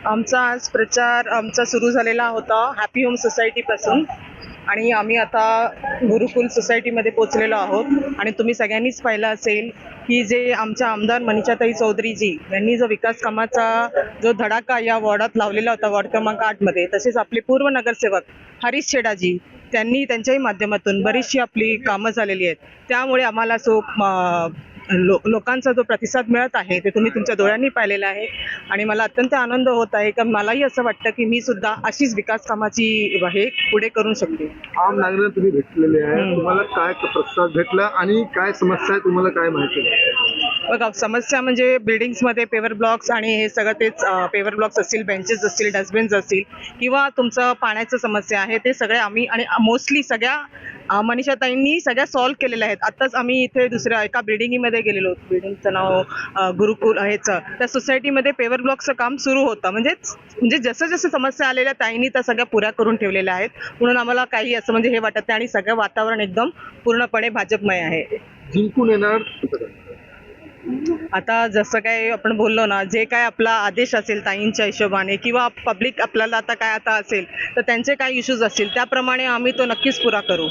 आमचा आज प्रचार सुरू झालेला होता हॅपी होम सोसायटीपासून आणि आम्ही आता गुरुकुल सोसायटीमध्ये पोहोचलेलो आहोत. आणि तुम्ही सगळ्यांनीच पाहिलं असेल की जे आमच्या आमदार मनीषाताई चौधरीजी यांनी जो विकास कामाचा जो धडाका या वॉर्डात लावलेला होता वॉर्ड क्रमांक 8 मध्ये, तसेच आपले पूर्व नगरसेवक हरीश शेडाजी त्यांनी त्यांच्याही माध्यमातून बरीचशी आपली कामं झालेली आहेत. त्यामुळे आम्हाला लोकांचा जो प्रतिसाद मिळत आहे ते तुम्ही तुमच्या डोळ्यांनी पाहिलेला आहे. आणि मला अत्यंत आनंद होत आहे की मलाही असं वाटतं की मी सुद्धा अशीच विकास कामाची हे पुढे करू शकते. आम नागरिक तुम्ही भेटलेले आहे, तुम्हाला काय प्रतिसाद भेटला आणि काय समस्या आहे तुम्हाला काय माहिती आहे? बघा, समस्या म्हणजे बिल्डिंग्समध्ये पेवर ब्लॉक्स आणि हे सगळं तेच पेवर ब्लॉक्स असतील, बेंचेस असतील, डस्टबिन्स असतील किंवा तुमचं पाण्याचं समस्या आहे, ते सगळे आम्ही आणि मोस्टली सगळ्या मनीषाताईंनी सगळ्या सॉल्व्ह केलेल्या आहेत. आत्ताच आम्ही इथे दुसऱ्या एका बिल्डिंगमध्ये गेलेलो होतो. बिल्डिंगचं नाव गुरुकुल ह्याचं, त्या सोसायटीमध्ये पेवर ब्लॉकचं काम सुरू होतं. म्हणजे जसं जसं समस्या आलेल्या ताईंनी त्या सगळ्या पुऱ्या करून ठेवलेल्या आहेत. म्हणून आम्हाला काही असं म्हणजे हे वाटत नाही आणि सगळं वातावरण एकदम पूर्णपणे भाजपमय आहे. जिंकून येणार. आता जसं काय आपण बोललो ना, जे काय आपला आदेश असेल ताईंच्या हिशोबाने किंवा पब्लिक आपल्याला आता काय आता असेल तर त्यांचे काय इश्यूज असतील त्याप्रमाणे आम्ही तो नक्कीच पुरा करू.